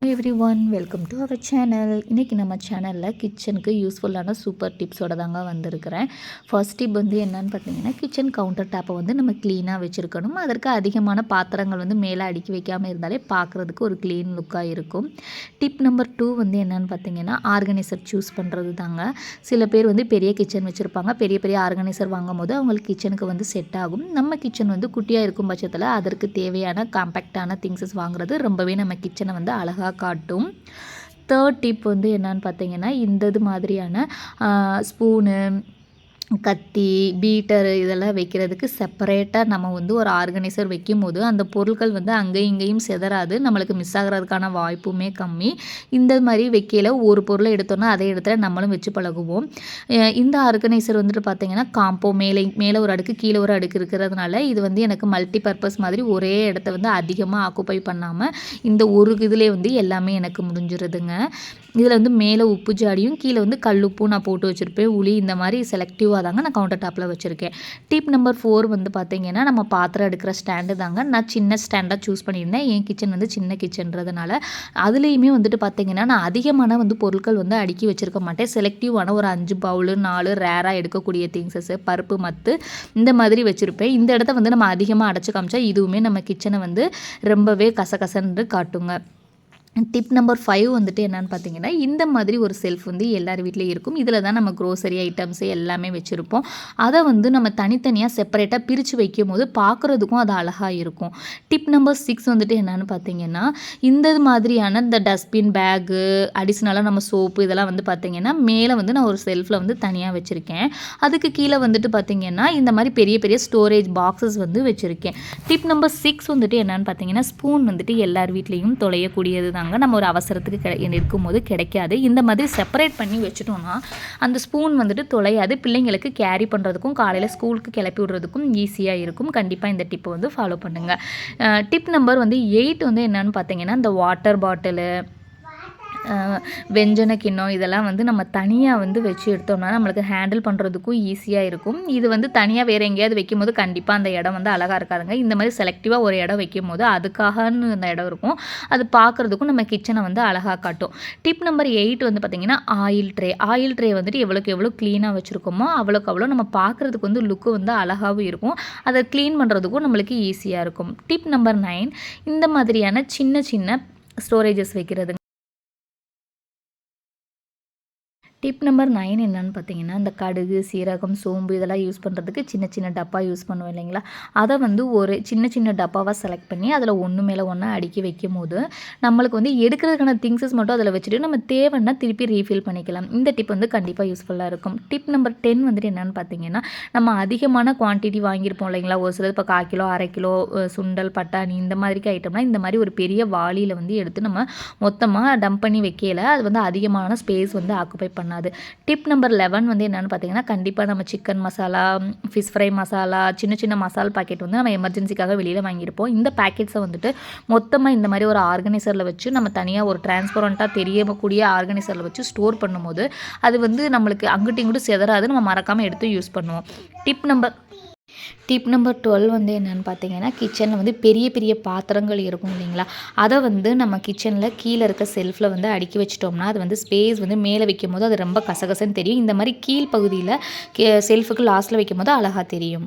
Everyone welcome to our channel. இன்றைக்கி நம்ம சேனலில் கிச்சனுக்கு யூஸ்ஃபுல்லான சூப்பர் டிப்ஸோட தாங்க வந்திருக்கிறேன். ஃபர்ஸ்ட் டிப் வந்து என்னன்னு பார்த்தீங்கன்னா, கிச்சன் கவுண்டர் டாப்பை வந்து நம்ம க்ளீனாக வச்சுருக்கணும். அதற்கு அதிகமான பாத்திரங்கள் வந்து மேலே அடுக்கி வைக்காமல் இருந்தாலே பார்க்குறதுக்கு ஒரு க்ளீன் லுக்காக இருக்கும். டிப் நம்பர் 2 வந்து என்னென்னு பார்த்தீங்கன்னா, ஆர்கனைசர் சூஸ் பண்ணுறது தாங்க. சில பேர் வந்து பெரிய கிச்சன் வச்சுருப்பாங்க. பெரிய பெரிய ஆர்கனைசர் வாங்கும் போது அவங்களுக்கு கிச்சனுக்கு வந்து செட் ஆகும். நம்ம கிச்சன் வந்து குட்டியாக இருக்கும் பட்சத்தில் அதற்கு தேவையான காம்பேக்டான திங்ஸஸ் வாங்குறது ரொம்பவே நம்ம கிச்சனை வந்து அழகாக காட்டும். தேர்ட் டிப் வந்து என்னன்னு பார்த்தீங்கன்னா, இந்த மாதிரியான ஸ்பூனு, கத்தி, பீட்டரு இதெல்லாம் வைக்கிறதுக்கு செப்பரேட்டாக நம்ம வந்து ஒரு ஆர்கனைசர் வைக்கும்போது அந்த பொருட்கள் வந்து அங்கேயும் இங்கேயும் சிதறாது, நம்மளுக்கு மிஸ் ஆகிறதுக்கான வாய்ப்புமே கம்மி. இந்த மாதிரி வைக்கையில் ஒரு பொருளை எடுத்தோன்னா அதே இடத்துல நம்மளும் வச்சு பழகுவோம். இந்த ஆர்கனைசர் வந்துட்டு பார்த்திங்கன்னா காம்போ மேலே ஒரு அடுக்கு கீழே ஒரு அடுக்கு இருக்கிறதுனால இது வந்து எனக்கு மல்டி பர்பஸ் மாதிரி ஒரே இடத்த வந்து அதிகமாக ஆக்குப்பை பண்ணாமல் இந்த ஒரு இதிலே வந்து எல்லாமே எனக்கு முடிஞ்சிருதுங்க. இதில் வந்து மேலே உப்பு ஜாடியும் கீழே வந்து கல்லுப்பும் நான் போட்டு வச்சுருப்பேன். உளி இந்த மாதிரி செலக்டிவாக தாங்க நான் கவுண்டர் டாப்பில் வச்சுருக்கேன். டிப் நம்பர் 4 வந்து பார்த்திங்கன்னா, நம்ம பாத்திரம் எடுக்கிற ஸ்டாண்டு தாங்க. நான் சின்ன ஸ்டாண்டாக சூஸ் பண்ணியிருந்தேன். என் கிச்சன் வந்து சின்ன கிச்சன்றதுனால அதுலேயுமே வந்துட்டு பார்த்திங்கன்னா, நான் அதிகமான வந்து பொருட்கள் வந்து அடுக்கி வச்சுருக்க மாட்டேன். செலக்டிவான ஒரு 5 பவுலு 4 ரேராக எடுக்கக்கூடிய திங்ஸஸ்ஸு, பருப்பு மத்து இந்த மாதிரி வச்சுருப்பேன். இந்த இடத்த வந்து நம்ம அதிகமாக அடைச்சி காமிச்சா இதுவுமே நம்ம கிச்சனை வந்து ரொம்பவே கசகசன்னு காட்டுங்க. டிப் நம்பர் 5 வந்துட்டு என்னென்னு பார்த்தீங்கன்னா, இந்த மாதிரி ஒரு செல்ஃப் வந்து எல்லார் வீட்லேயும் இருக்கும். இதில் தான் நம்ம க்ரோசரி ஐட்டம்ஸு எல்லாமே வச்சுருப்போம். அதை வந்து நம்ம தனித்தனியாக செப்பரேட்டாக பிரித்து வைக்கும் போது பார்க்குறதுக்கும் அது அழகாக இருக்கும். டிப் நம்பர் 6 வந்துட்டு என்னென்னு பார்த்தீங்கன்னா, இந்த மாதிரியான இந்த டஸ்ட்பின் பேகு, அடிஷ்னலாக நம்ம சோப்பு இதெல்லாம் வந்து பார்த்திங்கன்னா மேலே வந்து நான் ஒரு செல்ஃபில் வந்து தனியாக வச்சுருக்கேன். அதுக்கு கீழே வந்துட்டு பார்த்திங்கன்னா இந்த மாதிரி பெரிய பெரிய ஸ்டோரேஜ் பாக்ஸஸ் வந்து வச்சுருக்கேன். டிப் நம்பர் 6 வந்துட்டு என்னென்னு பார்த்தீங்கன்னா, ஸ்பூன் வந்துட்டு எல்லார் வீட்லேயும் தொலையக்கூடியது தான். நம்ம ஒரு அவசரத்துக்கு இருக்கும்போது கிடைக்காது. இந்த மாதிரி செப்பரேட் பண்ணி வச்சுட்டோம்னா அந்த ஸ்பூன் வந்துட்டு தொலையாது. பிள்ளைங்களுக்கு கேரி பண்ணுறதுக்கும் காலையில் ஸ்கூலுக்கு கிளப்பி விடுறதுக்கும் ஈஸியாக இருக்கும். கண்டிப்பாக இந்த டிப்பை வந்து ஃபாலோ பண்ணுங்கள். டிப் நம்பர் வந்து 8 வந்து என்னென்னு பார்த்தீங்கன்னா, இந்த வாட்டர் பாட்டிலு, வெஞ்சன கிண்ணம் இதெல்லாம் வந்து நம்ம தனியாக வந்து வச்சு எடுத்தோம்னா நம்மளுக்கு ஹேண்டில் பண்ணுறதுக்கும் ஈஸியாக இருக்கும். இது வந்து தனியாக வேறு எங்கேயாவது வைக்கும் போது கண்டிப்பாக அந்த இடம் வந்து அழகாக இருக்காதுங்க. இந்த மாதிரி செலக்டிவாக ஒரு இடம் வைக்கும் போது அதுக்காகன்னு அந்த இடம் இருக்கும். அது பார்க்குறதுக்கும் நம்ம கிச்சனை வந்து அழகாக காட்டும். டிப் நம்பர் 8 வந்து பார்த்திங்கன்னா, ஆயில் ட்ரே வந்துட்டு எவ்வளோக்கு எவ்வளோ க்ளீனாக வச்சுருக்கோமோ அவ்வளோக்கு அவ்வளோ நம்ம பார்க்குறதுக்கு வந்து லுக்கு வந்து அழகாகவும் இருக்கும். அதை க்ளீன் பண்ணுறதுக்கும் நம்மளுக்கு ஈஸியாக இருக்கும். டிப் நம்பர் 9 இந்த மாதிரியான சின்ன சின்ன ஸ்டோரேஜஸ் வைக்கிறது. டிப் நம்பர் 9 என்னென்னு பார்த்தீங்கன்னா, இந்த கடுகு, சீரகம், சோம்பு இதெல்லாம் யூஸ் பண்ணுறதுக்கு சின்ன சின்ன டப்பா யூஸ் பண்ணுவோம் இல்லைங்களா, அதை வந்து ஒரு சின்ன சின்ன டப்பாவாக செலக்ட் பண்ணி அதில் ஒன்று மேலே ஒன்றா அடுக்கி வைக்கும் போது நம்மளுக்கு வந்து எடுக்கிறதுக்கான திங்ஸஸ் மட்டும் அதில் வச்சுட்டு நம்ம தேவைன்னா திருப்பி ரீஃபில் பண்ணிக்கலாம். இந்த டிப் வந்து கண்டிப்பாக யூஸ்ஃபுல்லாக இருக்கும். டிப் நம்பர் 10 வந்துட்டு என்னென்னு பார்த்தீங்கன்னா, நம்ம அதிகமான குவான்டிட்டி வாங்கியிருப்போம் இல்லைங்களா, ஒரு சிலது இப்போ 1/4 கிலோ 1/2 கிலோ சுண்டல், பட்டாணி இந்த மாதிரிக்கு ஐட்டம்லாம் இந்த மாதிரி ஒரு பெரிய வாளியில் வந்து எடுத்து நம்ம மொத்தமாக டம்ப் பண்ணி வைக்கல அது வந்து அதிகமான ஸ்பேஸ் வந்து ஆக்குப்பை பண்ண. டிப் நம்பர் 11 வந்து என்னென்னு பார்த்தீங்கன்னா, கண்டிப்பாக நம்ம chicken masala, fish fry masala, சின்ன சின்ன மசாலா பாக்கெட் வந்து நம்ம எமர்ஜென்சிக்காக வெளியில் வாங்கியிருப்போம். இந்த பேக்கெட்ஸை வந்துட்டு மொத்தமாக இந்த மாதிரி ஒரு ஆர்கனைசரில் வச்சு நம்ம தனியாக ஒரு டிரான்ஸ்பரண்ட்டாக தெரியக்கூடிய ஆர்கனைசரில் வச்சு ஸ்டோர் பண்ணும்போது அது வந்து நம்மளுக்கு அங்கிட்டும் இங்கிட்டும் சிதறாது. நம்ம மறக்காமல் எடுத்து யூஸ் பண்ணுவோம். டிப் நம்பர் 12 வந்து என்னென்னு பார்த்தீங்கன்னா, கிச்சனில் வந்து பெரிய பெரிய பாத்திரங்கள் இருக்கும் இல்லைங்களா, அதை வந்து நம்ம கிச்சனில் கீழே இருக்க செல்ஃபில் வந்து அடுக்கி வச்சிட்டோம்னா அது வந்து ஸ்பேஸ் வந்து மேலே வைக்கும் போது அது ரொம்ப கசகசன்னு தெரியும். இந்த மாதிரி கீழ் பகுதியில் செல்ஃபுக்கு லாஸ்ட்டில் வைக்கும் போது அழகாக தெரியும்.